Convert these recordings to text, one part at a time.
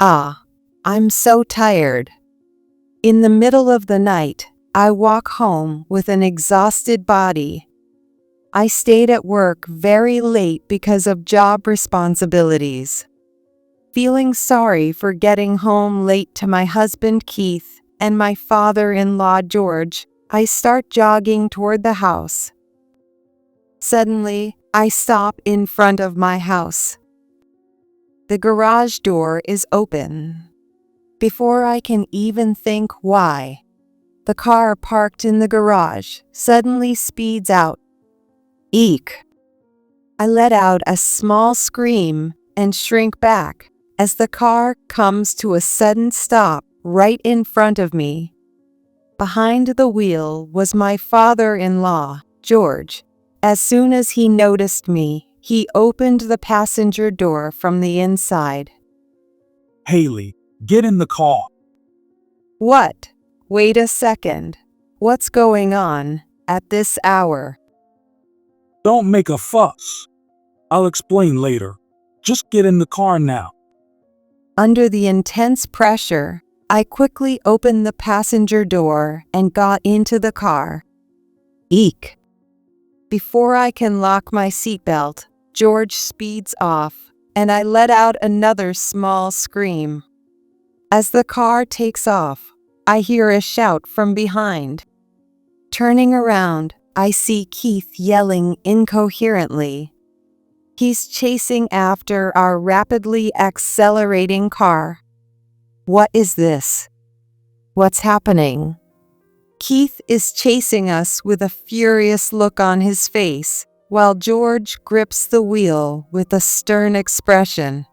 Ah, I'm so tired. In the middle of the night, I walk home with an exhausted body. I stayed at work very late because of job responsibilities. Feeling sorry for getting home late to my husband Keith and my father-in-law George, I start jogging toward the house. Suddenly, I stop in front of my house. The garage door is open. Before I can even think why, the car parked in the garage suddenly speeds out. Eek! I let out a small scream and shrink back as the car comes to a sudden stop right in front of me. Behind the wheel was my father-in-law, George. As soon as he noticed me, he opened the passenger door from the inside. Haley, get in the car. What? Wait a second. What's going on at this hour? Don't make a fuss. I'll explain later. Just get in the car now. Under the intense pressure, I quickly opened the passenger door and got into the car. Eek! Before I can lock my seatbelt, George speeds off, and I let out another small scream. As the car takes off, I hear a shout from behind. Turning around, I see Keith yelling incoherently. He's chasing after our rapidly accelerating car. What is this? What's happening? Keith is chasing us with a furious look on his face, while George grips the wheel with a stern expression.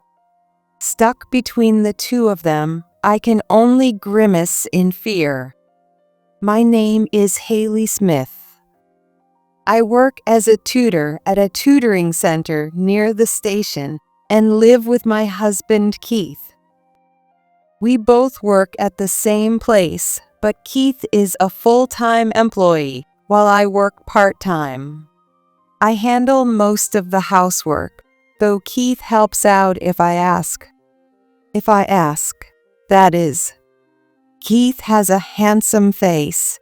Stuck between the two of them, I can only grimace in fear. My name is Haley Smith. I work as a tutor at a tutoring center near the station and live with my husband Keith. We both work at the same place, but Keith is a full-time employee while I work part-time. I handle most of the housework, though Keith helps out if I ask. If I ask, that is. Keith has a handsome face.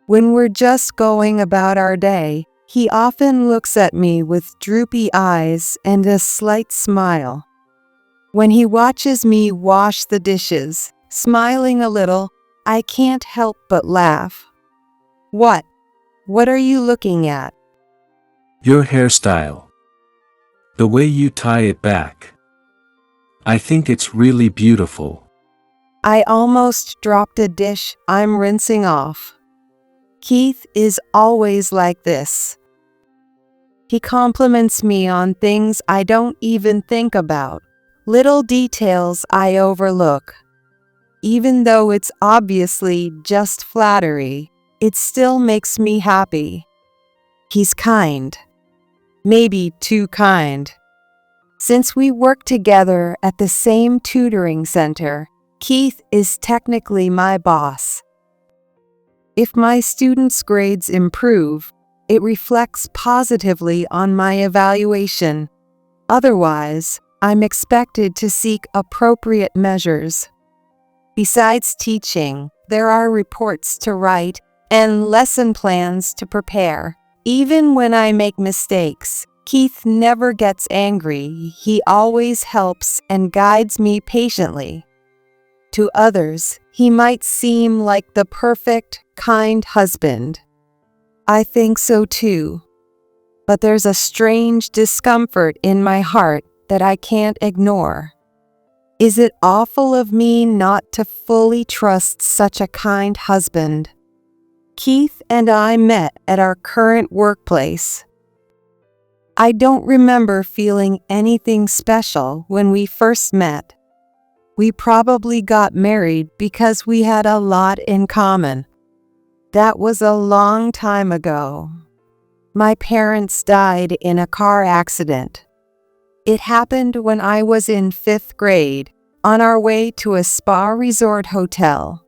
When we're just going about our day, he often looks at me with droopy eyes and a slight smile. When he watches me wash the dishes, smiling a little, I can't help but laugh. What? What are you looking at? Your hairstyle. The way you tie it back. I think it's really beautiful. I almost dropped a dish I'm rinsing off. Keith is always like this. He compliments me on things I don't even think about, little details I overlook. Even though it's obviously just flattery, it still makes me happy. He's kind. Maybe too kind. Since we work together at the same tutoring center, Keith is technically my boss. If my students' grades improve, it reflects positively on my evaluation. Otherwise, I'm expected to seek appropriate measures. Besides teaching, there are reports to write and lesson plans to prepare. Even when I make mistakes, Keith never gets angry. He always helps and guides me patiently. To others, he might seem like the perfect, kind husband. I think so too. But there's a strange discomfort in my heart that I can't ignore. Is it awful of me not to fully trust such a kind husband? Keith and I met at our current workplace. I don't remember feeling anything special when we first met. We probably got married because we had a lot in common. That was a long time ago. My parents died in a car accident. It happened when I was in 5th grade, on our way to a spa resort hotel.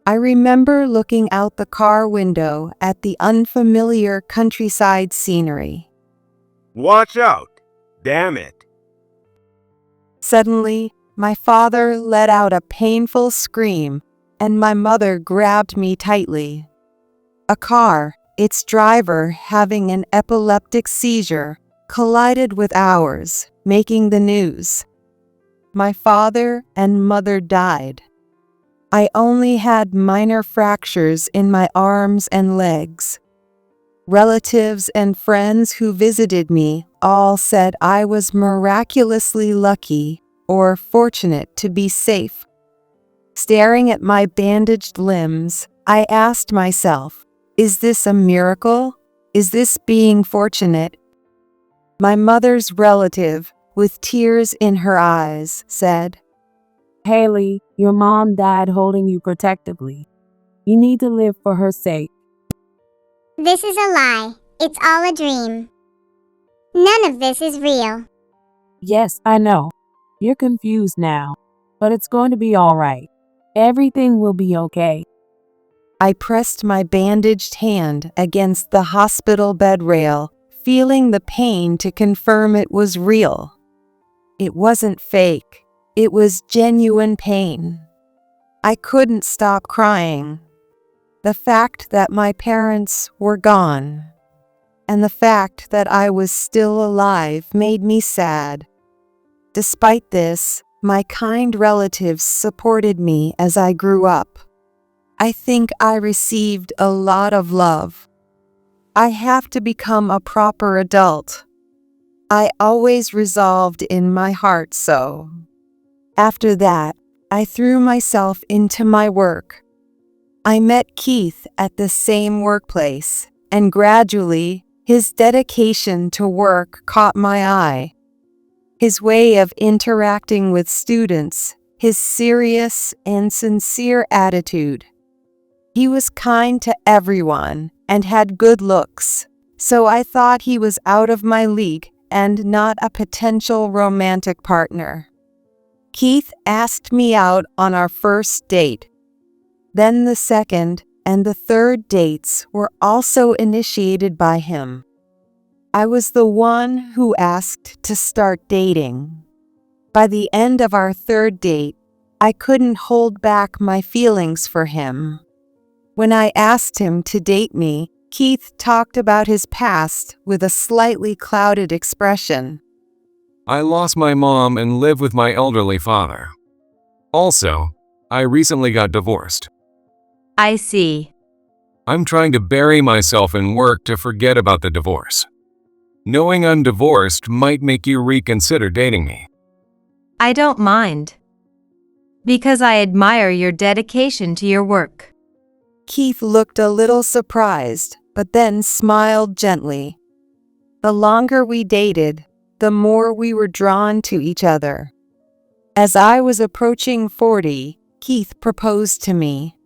I remember looking out the car window at the unfamiliar countryside scenery. Watch out! Damn it! Suddenly, My father let out a painful scream, and my mother grabbed me tightly. A car, its driver having an epileptic seizure, collided with ours, making the news. My father and mother died. I only had minor fractures in my arms and legs. Relatives and friends who visited me all said I was miraculously lucky or fortunate to be safe. Staring at my bandaged limbs, I asked myself, is this a miracle? Is this being fortunate? My mother's relative, with tears in her eyes, said, Haley, your mom died holding you protectively. You need to live for her sake. This is a lie. It's all a dream. None of this is real. Yes, I know. You're confused now, but it's going to be all right. Everything will be okay. I pressed my bandaged hand against the hospital bed rail, feeling the pain to confirm it was real. It wasn't fake. It was genuine pain. I couldn't stop crying. The fact that my parents were gone, and the fact that I was still alive made me sad. Despite this, my kind relatives supported me as I grew up. I think I received a lot of love. I have to become a proper adult. I always resolved in my heart so. After that, I threw myself into my work. I met Keith at the same workplace, and gradually, his dedication to work caught my eye. His way of interacting with students, his serious and sincere attitude. He was kind to everyone and had good looks, so I thought he was out of my league and not a potential romantic partner. Keith asked me out on our first date. Then the second and the third dates were also initiated by him. I was the one who asked to start dating. By the end of our third date, I couldn't hold back my feelings for him. When I asked him to date me, Keith talked about his past with a slightly clouded expression. I lost my mom and live with my elderly father. Also, I recently got divorced. I see. I'm trying to bury myself in work to forget about the divorce. Knowing I'm divorced might make you reconsider dating me. I don't mind. Because I admire your dedication to your work. Keith looked a little surprised, but then smiled gently. The longer we dated, the more we were drawn to each other. As I was approaching 40, Keith proposed to me.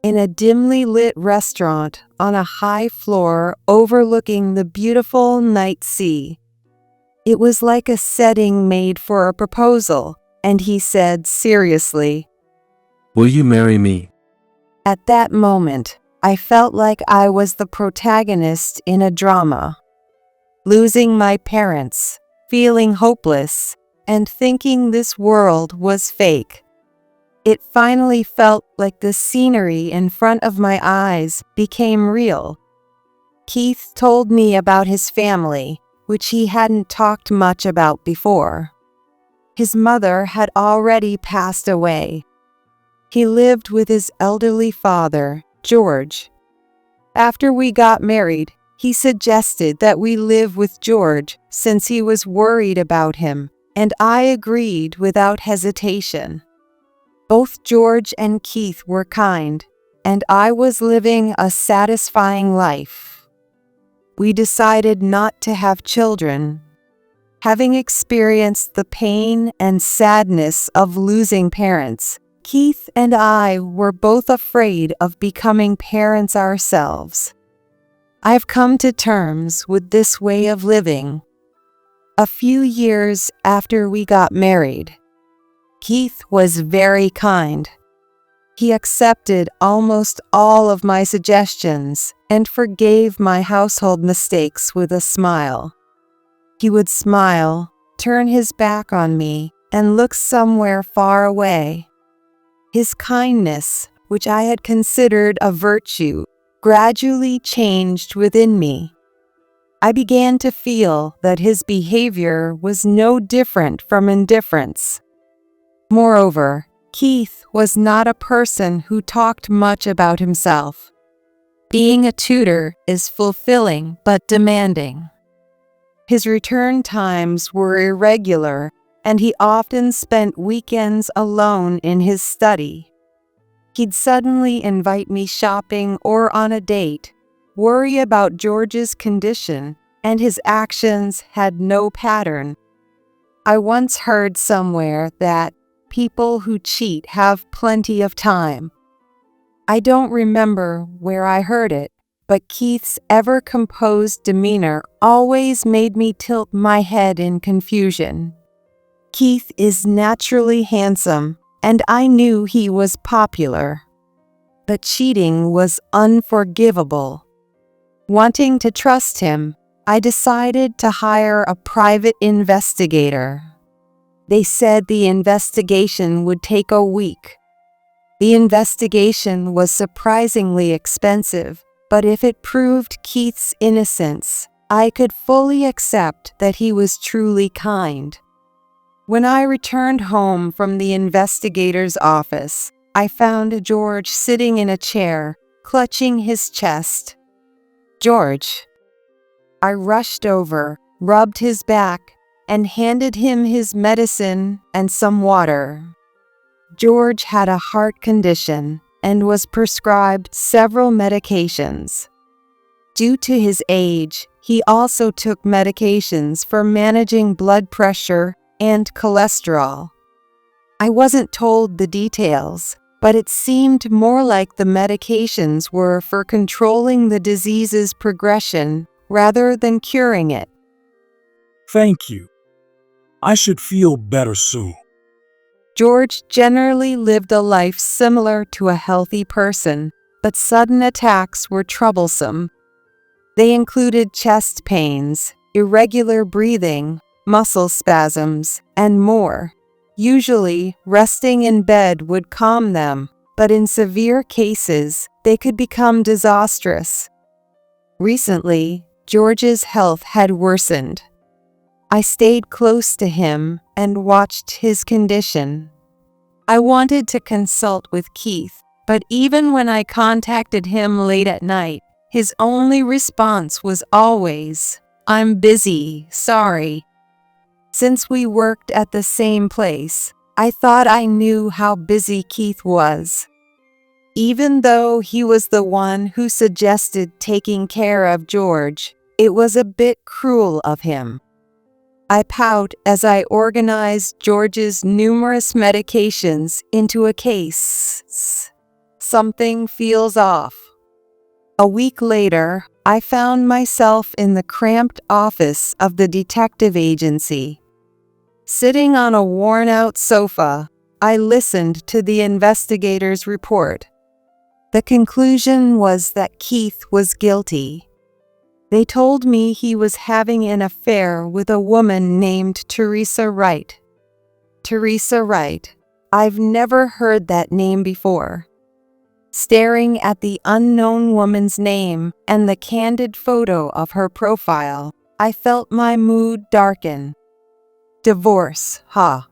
In a dimly lit restaurant on a high floor overlooking the beautiful night sea. It was like a setting made for a proposal, and he said seriously, Will you marry me? At that moment, I felt like I was the protagonist in a drama. Losing my parents, feeling hopeless, and thinking this world was fake. It finally felt like the scenery in front of my eyes became real. Keith told me about his family, which he hadn't talked much about before. His mother had already passed away. He lived with his elderly father, George. After we got married, he suggested that we live with George since he was worried about him, and I agreed without hesitation. Both George and Keith were kind, and I was living a satisfying life. We decided not to have children. Having experienced the pain and sadness of losing parents, Keith and I were both afraid of becoming parents ourselves. I've come to terms with this way of living. A few years after we got married, Keith was very kind. He accepted almost all of my suggestions and forgave my household mistakes with a smile. He would smile, turn his back on me, and looked somewhere far away. His kindness, which I had considered a virtue, gradually changed within me. I began to feel that his behavior was no different from indifference. Moreover, Keith was not a person who talked much about himself. Being a tutor is fulfilling but demanding. His return times were irregular, and he often spent weekends alone in his study. He'd suddenly invite me shopping or on a date, worry about George's condition, and his actions had no pattern. I once heard somewhere that people who cheat have plenty of time. I don't remember where I heard it, but Keith's ever-composed demeanor always made me tilt my head in confusion. Keith is naturally handsome, and I knew he was popular. But cheating was unforgivable. Wanting to trust him, I decided to hire a private investigator. They said the investigation would take a week. The investigation was surprisingly expensive, but if it proved Keith's innocence, I could fully accept that he was truly kind. When I returned home from the investigator's office, I found George sitting in a chair, clutching his chest. "George." I rushed over, rubbed his back, and handed him his medicine and some water. George had a heart condition and was prescribed several medications. Due to his age, he also took medications for managing blood pressure and cholesterol. I wasn't told the details, but it seemed more like the medications were for controlling the disease's progression rather than curing it. Thank you. I should feel better soon. George generally lived a life similar to a healthy person, but sudden attacks were troublesome. They included chest pains, irregular breathing, muscle spasms, and more. Usually, resting in bed would calm them, but in severe cases, they could become disastrous. Recently, George's health had worsened. I stayed close to him and watched his condition. I wanted to consult with Keith, but even when I contacted him late at night, his only response was always, "I'm busy, sorry." Since we worked at the same place, I thought I knew how busy Keith was. Even though he was the one who suggested taking care of George, it was a bit cruel of him. I pout as I organize George's numerous medications into a case. Something feels off. A week later, I found myself in the cramped office of the detective agency. Sitting on a worn-out sofa, I listened to the investigator's report. The conclusion was that Keith was guilty. They told me he was having an affair with a woman named Teresa Wright. Teresa Wright. I've never heard that name before. Staring at the unknown woman's name and the candid photo of her profile, I felt my mood darken. Divorce, huh?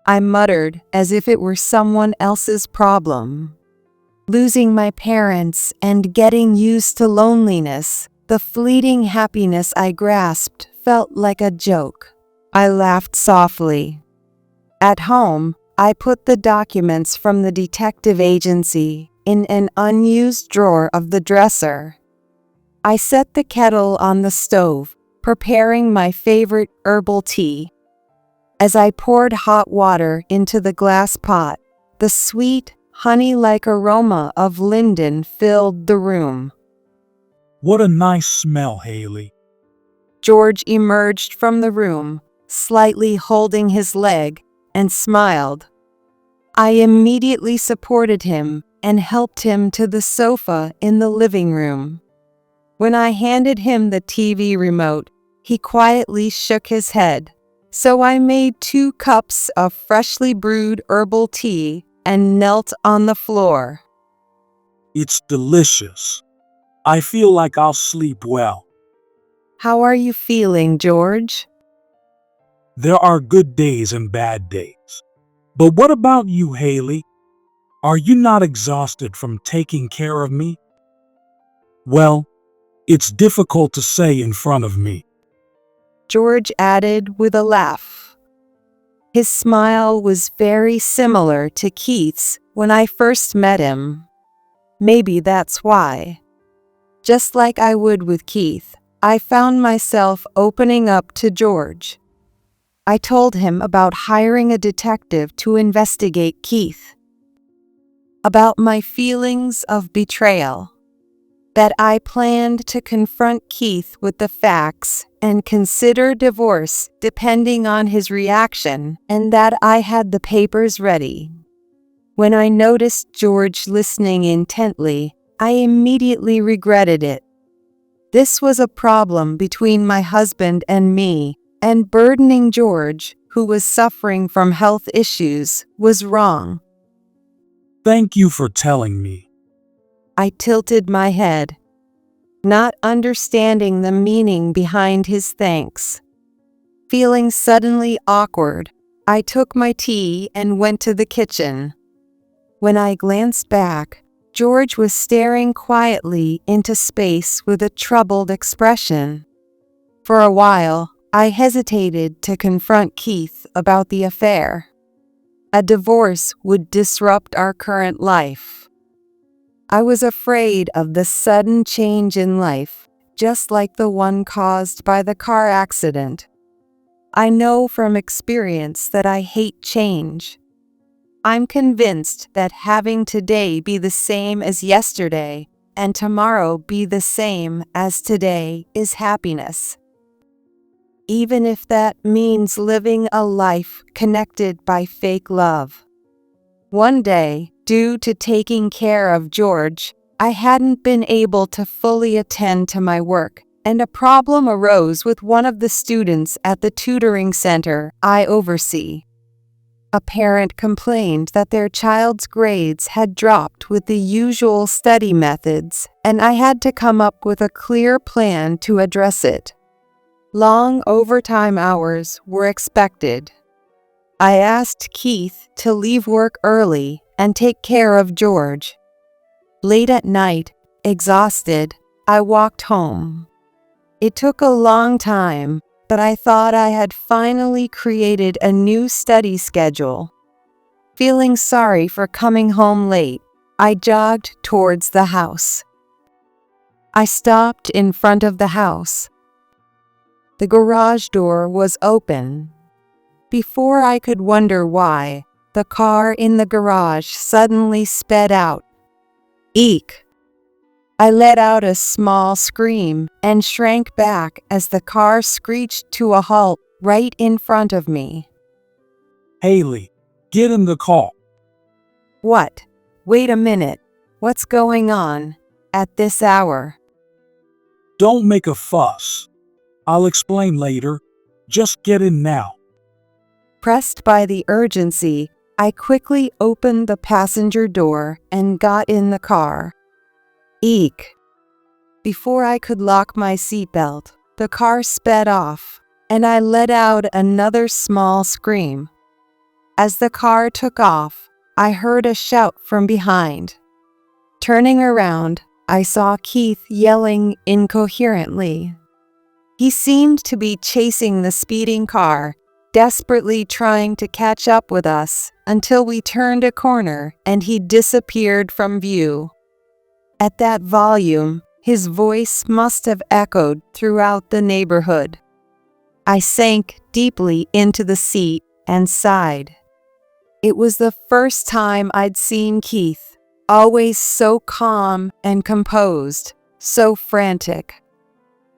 I muttered as if it were someone else's problem. Losing my parents and getting used to loneliness, the fleeting happiness I grasped felt like a joke. I laughed softly. At home, I put the documents from the detective agency in an unused drawer of the dresser. I set the kettle on the stove, preparing my favorite herbal tea. As I poured hot water into the glass pot, the sweet, honey-like aroma of linden filled the room. What a nice smell, Haley. George emerged from the room, slightly holding his leg, and smiled. I immediately supported him and helped him to the sofa in the living room. When I handed him the TV remote, he quietly shook his head, So I made 2 cups of freshly brewed herbal tea and knelt on the floor. It's delicious. I feel like I'll sleep well. How are you feeling, George? There are good days and bad days. But what about you, Haley? Are you not exhausted from taking care of me? Well, it's difficult to say in front of me. George added with a laugh. His smile was very similar to Keith's when I first met him. Maybe that's why. Just like I would with Keith, I found myself opening up to George. I told him about hiring a detective to investigate Keith, about my feelings of betrayal, that I planned to confront Keith with the facts and consider divorce depending on his reaction, and that I had the papers ready. When I noticed George listening intently, I immediately regretted it. This was a problem between my husband and me, and burdening George, who was suffering from health issues, was wrong. Thank you for telling me. I tilted my head, not understanding the meaning behind his thanks. Feeling suddenly awkward, I took my tea and went to the kitchen. When I glanced back, George was staring quietly into space with a troubled expression. For a while, I hesitated to confront Keith about the affair. A divorce would disrupt our current life. I was afraid of the sudden change in life, just like the one caused by the car accident. I know from experience that I hate change. I'm convinced that having today be the same as yesterday and tomorrow be the same as today is happiness. Even if that means living a life connected by fake love. One day, due to taking care of George, I hadn't been able to fully attend to my work, and a problem arose with one of the students at the tutoring center I oversee. A parent complained that their child's grades had dropped with the usual study methods, and I had to come up with a clear plan to address it. Long overtime hours were expected. I asked Keith to leave work early and take care of George. Late at night, exhausted, I walked home. It took a long time, but I thought I had finally created a new study schedule. Feeling sorry for coming home late, I jogged towards the house. I stopped in front of the house. The garage door was open. Before I could wonder why, the car in the garage suddenly sped out. Eek! I let out a small scream and shrank back as the car screeched to a halt right in front of me. Haley, get in the car. What? Wait a minute. What's going on? At this hour? Don't make a fuss. I'll explain later. Just get in now. Pressed by the urgency, I quickly opened the passenger door and got in the car. Eek! Before I could lock my seatbelt, the car sped off, and I let out another small scream. As the car took off, I heard a shout from behind. Turning around, I saw Keith yelling incoherently. He seemed to be chasing the speeding car, desperately trying to catch up with us until we turned a corner and he disappeared from view. At that volume, his voice must have echoed throughout the neighborhood. I sank deeply into the seat and sighed. It was the first time I'd seen Keith, always so calm and composed, so frantic.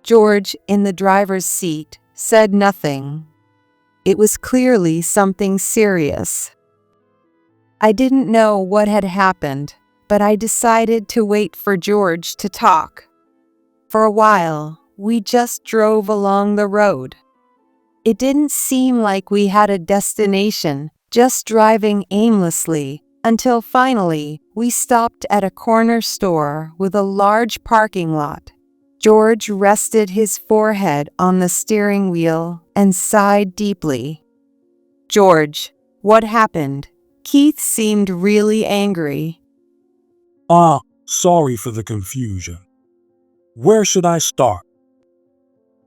George, in the driver's seat, said nothing. It was clearly something serious. I didn't know what had happened, but I decided to wait for George to talk. For a while, we just drove along the road. It didn't seem like we had a destination, just driving aimlessly, until finally we stopped at a corner store with a large parking lot. George rested his forehead on the steering wheel and sighed deeply. "George, what happened?" Keith seemed really angry. Sorry for the confusion. Where should I start?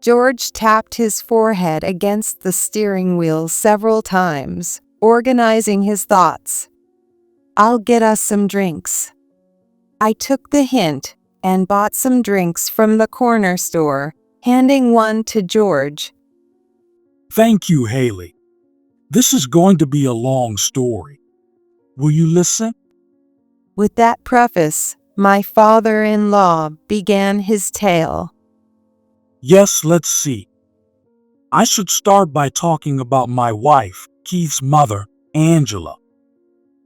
George tapped his forehead against the steering wheel several times, organizing his thoughts. "I'll get us some drinks." I took the hint and bought some drinks from the corner store, handing one to George. Thank you, Haley. This is going to be a long story. Will you listen? With that preface, my father-in-law began his tale. Yes, let's see. I should start by talking about my wife, Keith's mother, Angela.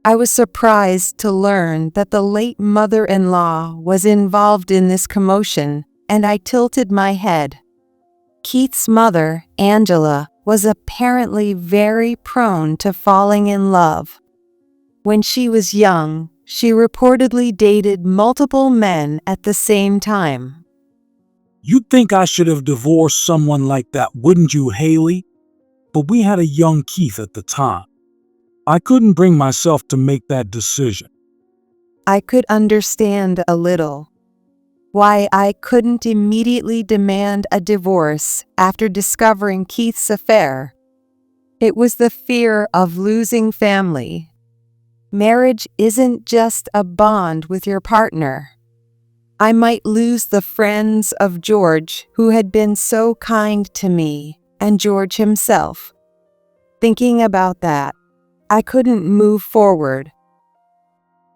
I was surprised to learn that the late mother-in-law was involved in this commotion, and I tilted my head. Keith's mother, Angela, was apparently very prone to falling in love. When she was young, she reportedly dated multiple men at the same time. You'd think I should have divorced someone like that, wouldn't you, Haley? But we had a young Keith at the time. I couldn't bring myself to make that decision. I could understand a little why I couldn't immediately demand a divorce after discovering Keith's affair. It was the fear of losing family. Marriage isn't just a bond with your partner. I might lose the friends of George who had been so kind to me, and George himself. Thinking about that, I couldn't move forward.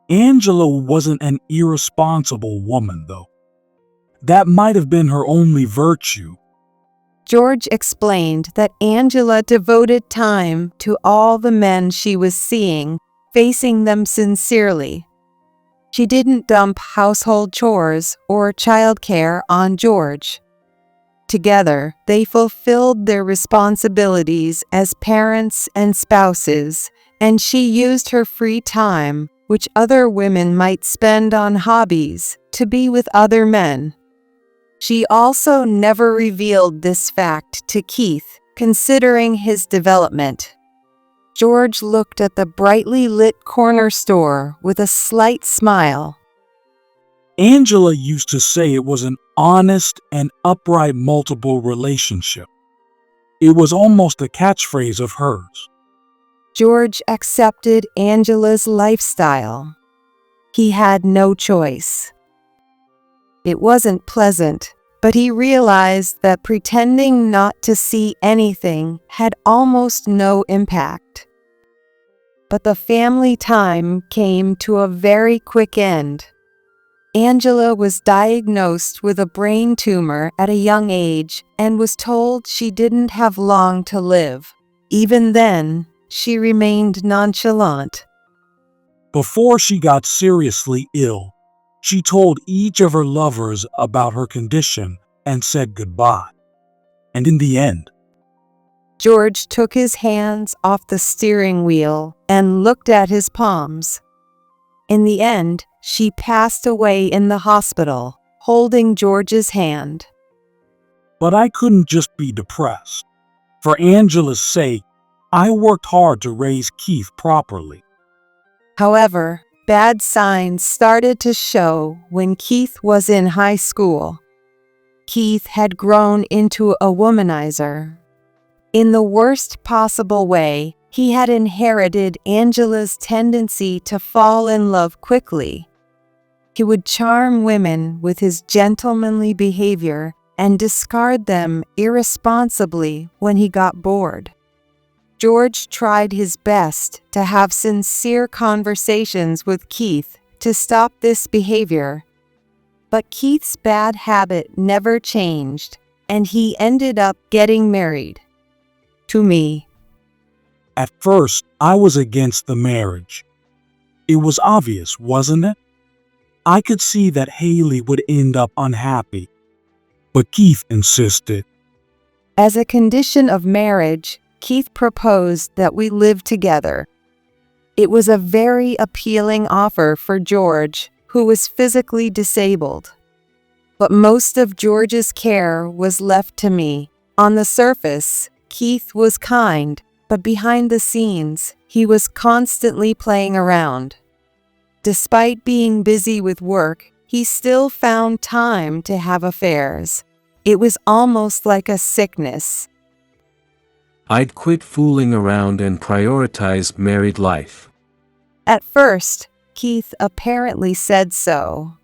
Angela wasn't an irresponsible woman, though. That might have been her only virtue. George explained that Angela devoted time to all the men she was seeing, facing them sincerely. She didn't dump household chores or childcare on George. Together, they fulfilled their responsibilities as parents and spouses, and she used her free time, which other women might spend on hobbies, to be with other men. She also never revealed this fact to Keith, considering his development. George looked at the brightly lit corner store with a slight smile. Angela used to say it was an honest and upright multiple relationship. It was almost a catchphrase of hers. George accepted Angela's lifestyle. He had no choice. It wasn't pleasant, but he realized that pretending not to see anything had almost no impact. But the family time came to a very quick end. Angela was diagnosed with a brain tumor at a young age and was told she didn't have long to live. Even then, she remained nonchalant. Before she got seriously ill, she told each of her lovers about her condition and said goodbye. And in the end, George took his hands off the steering wheel and looked at his palms. In the end, she passed away in the hospital, holding George's hand. but I couldn't just be depressed. For Angela's sake, I worked hard to raise Keith properly. However, bad signs started to show when Keith was in high school. Keith had grown into a womanizer. In the worst possible way, he had inherited Angela's tendency to fall in love quickly. He would charm women with his gentlemanly behavior and discard them irresponsibly when he got bored. George tried his best to have sincere conversations with Keith to stop this behavior. But Keith's bad habit never changed, and he ended up getting married. To me. At first, I was against the marriage. It was obvious, wasn't it? I could see that Haley would end up unhappy. But Keith insisted. As a condition of marriage, Keith proposed that we live together. It was a very appealing offer for George, who was physically disabled. But most of George's care was left to me. On the surface, Keith was kind, but behind the scenes, he was constantly playing around. Despite being busy with work, he still found time to have affairs. It was almost like a sickness. I'd quit fooling around and prioritize married life. At first, Keith apparently said so.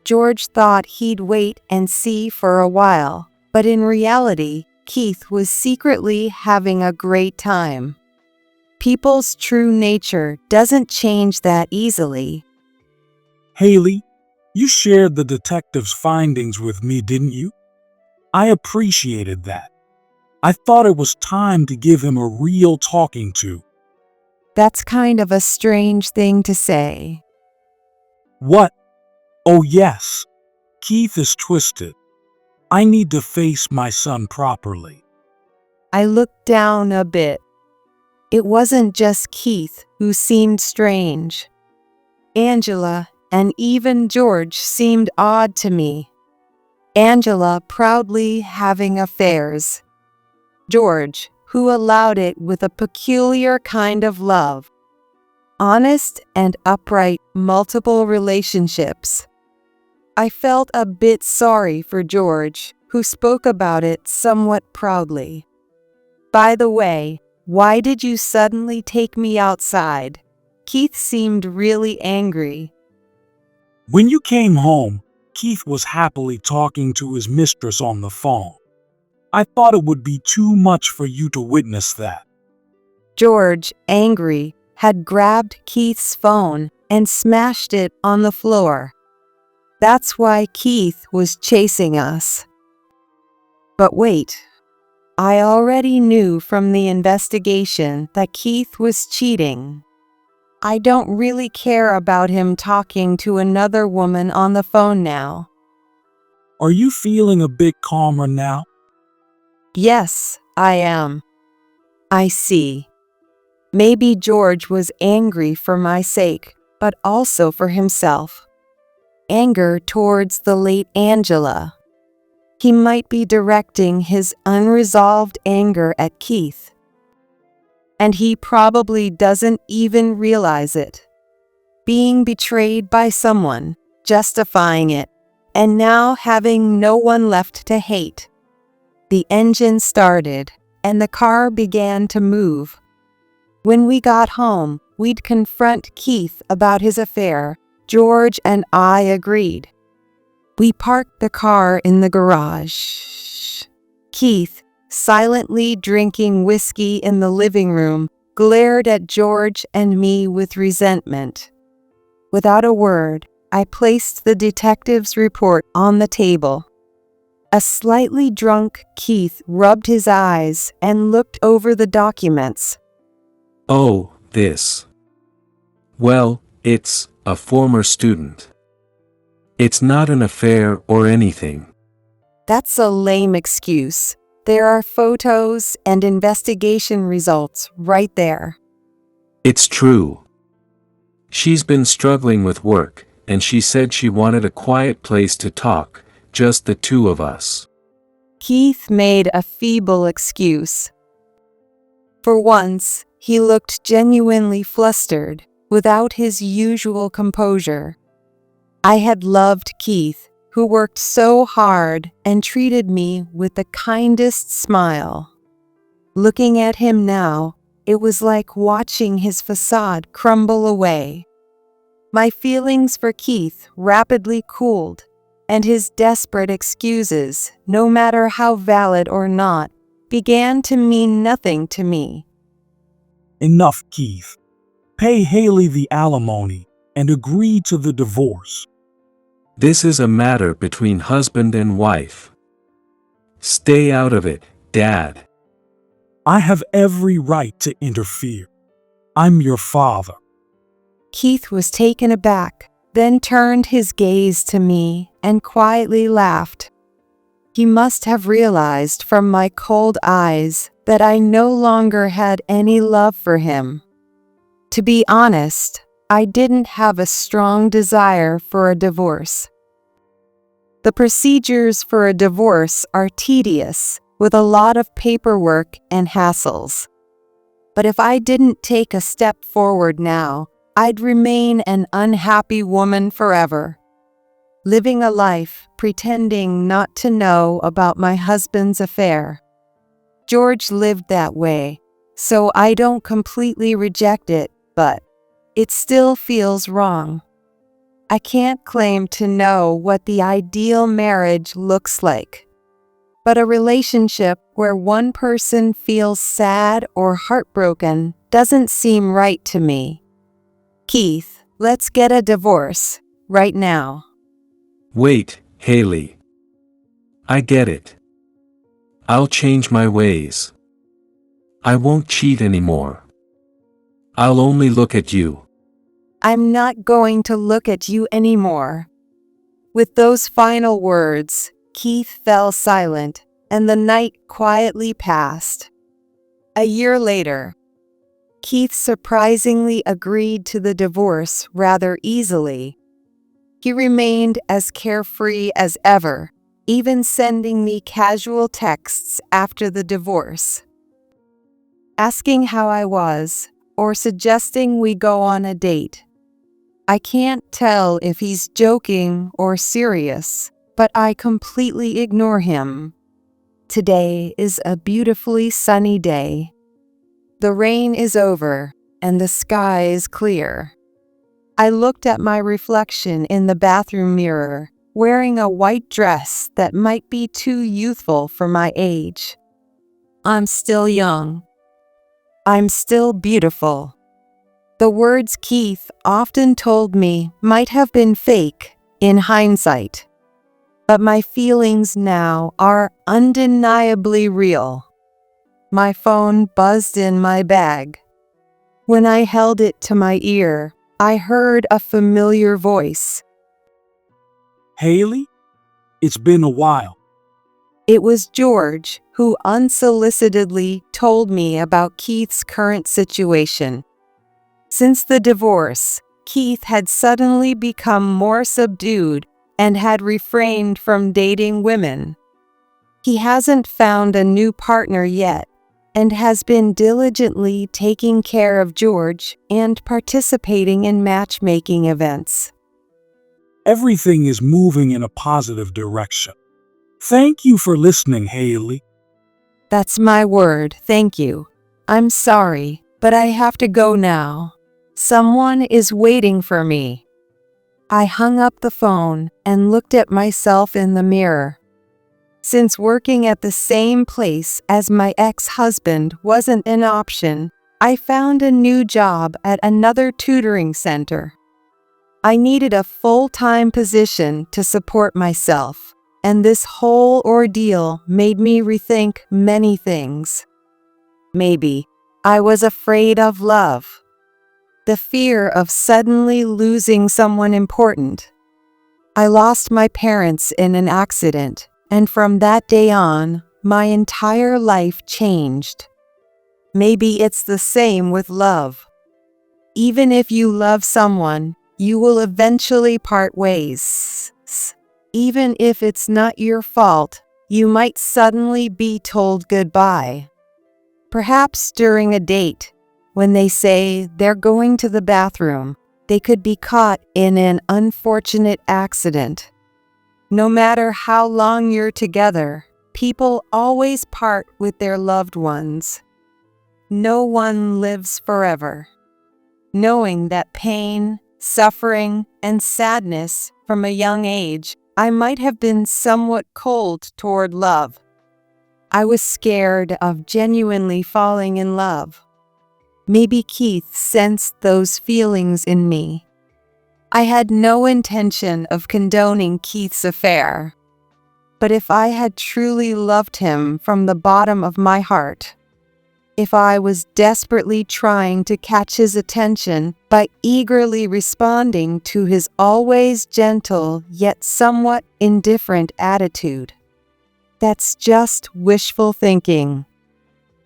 George thought he'd wait and see for a while, but in reality, Keith was secretly having a great time. People's true nature doesn't change that easily. Haley, you shared the detective's findings with me, didn't you? I appreciated that. I thought it was time to give him a real talking to. That's kind of a strange thing to say. What? Oh yes. Keith is twisted. I need to face my son properly. I looked down a bit. It wasn't just Keith who seemed strange. Angela and even George seemed odd to me. Angela proudly having affairs. George, who allowed it with a peculiar kind of love. Honest and upright, multiple relationships. I felt a bit sorry for George, who spoke about it somewhat proudly. By the way, why did you suddenly take me outside? Keith seemed really angry. When you came home, Keith was happily talking to his mistress on the phone. I thought it would be too much for you to witness that. George, angry, had grabbed Keith's phone and smashed it on the floor. That's why Keith was chasing us. But wait, I already knew from the investigation that Keith was cheating. I don't really care about him talking to another woman on the phone now. Are you feeling a bit calmer now? Yes, I am. I see. Maybe George was angry for my sake, but also for himself. Anger towards the late Angela. He might be directing his unresolved anger at Keith. And he probably doesn't even realize it. Being betrayed by someone, justifying it, and now having no one left to hate. The engine started, and the car began to move. When we got home, we'd confront Keith about his affair. George and I agreed. We parked the car in the garage. Keith, silently drinking whiskey in the living room, glared at George and me with resentment. Without a word, I placed the detective's report on the table. A slightly drunk Keith rubbed his eyes and looked over the documents. Oh, this. Well, it's a former student. It's not an affair or anything. That's a lame excuse. There are photos and investigation results right there. It's true. She's been struggling with work, and she said she wanted a quiet place to talk, just the two of us. Keith made a feeble excuse. For once, he looked genuinely flustered, without his usual composure. I had loved Keith, who worked so hard and treated me with the kindest smile. Looking at him now, it was like watching his facade crumble away. My feelings for Keith rapidly cooled, and his desperate excuses, no matter how valid or not, began to mean nothing to me. Enough, Keith. Pay Haley the alimony and agree to the divorce. This is a matter between husband and wife. Stay out of it, Dad. I have every right to interfere. I'm your father. Keith was taken aback, then turned his gaze to me and quietly laughed. He must have realized from my cold eyes that I no longer had any love for him. To be honest, I didn't have a strong desire for a divorce. The procedures for a divorce are tedious, with a lot of paperwork and hassles. But if I didn't take a step forward now, I'd remain an unhappy woman forever, living a life pretending not to know about my husband's affair. George lived that way, so I don't completely reject it, but it still feels wrong. I can't claim to know what the ideal marriage looks like, but a relationship where one person feels sad or heartbroken doesn't seem right to me. Keith, let's get a divorce, right now. Wait, Haley. I get it. I'll change my ways. I won't cheat anymore. I'll only look at you. I'm not going to look at you anymore. With those final words, Keith fell silent, and the night quietly passed. A year later, Keith surprisingly agreed to the divorce rather easily. He remained as carefree as ever, even sending me casual texts after the divorce, asking how I was, or suggesting we go on a date. I can't tell if he's joking or serious, but I completely ignore him. Today is a beautifully sunny day. The rain is over, and the sky is clear. I looked at my reflection in the bathroom mirror, wearing a white dress that might be too youthful for my age. I'm still young. I'm still beautiful. The words Keith often told me might have been fake in hindsight, but my feelings now are undeniably real. My phone buzzed in my bag. When I held it to my ear, I heard a familiar voice. Haley, it's been a while. It was George, who unsolicitedly told me about Keith's current situation. Since the divorce, Keith had suddenly become more subdued and had refrained from dating women. He hasn't found a new partner yet and has been diligently taking care of George and participating in matchmaking events. Everything is moving in a positive direction. Thank you for listening, Haley. That's my word, thank you. I'm sorry, but I have to go now. Someone is waiting for me. I hung up the phone and looked at myself in the mirror. Since working at the same place as my ex-husband wasn't an option, I found a new job at another tutoring center. I needed a full-time position to support myself, and this whole ordeal made me rethink many things. Maybe I was afraid of love. The fear of suddenly losing someone important. I lost my parents in an accident, and from that day on, my entire life changed. Maybe it's the same with love. Even if you love someone, you will eventually part ways. Even if it's not your fault, you might suddenly be told goodbye. Perhaps during a date, when they say they're going to the bathroom, they could be caught in an unfortunate accident. No matter how long you're together, people always part with their loved ones. No one lives forever. Knowing that pain, suffering, and sadness from a young age, I might have been somewhat cold toward love. I was scared of genuinely falling in love. Maybe Keith sensed those feelings in me. I had no intention of condoning Keith's affair. But if I had truly loved him from the bottom of my heart, if I was desperately trying to catch his attention by eagerly responding to his always gentle yet somewhat indifferent attitude, That's just wishful thinking.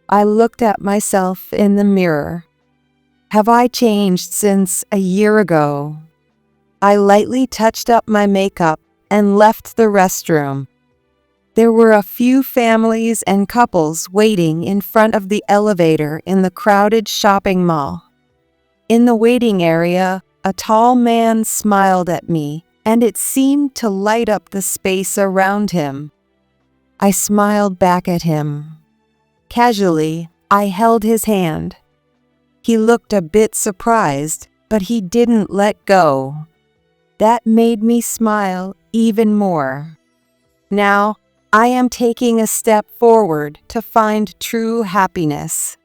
I looked at myself in the mirror. Have I changed since a year ago? I lightly touched up my makeup and left the restroom. There were a few families and couples waiting in front of the elevator in the crowded shopping mall. In the waiting area, a tall man smiled at me, and it seemed to light up the space around him. I smiled back at him. Casually, I held his hand. He looked a bit surprised, but he didn't let go. That made me smile even more. Now, I am taking a step forward to find true happiness.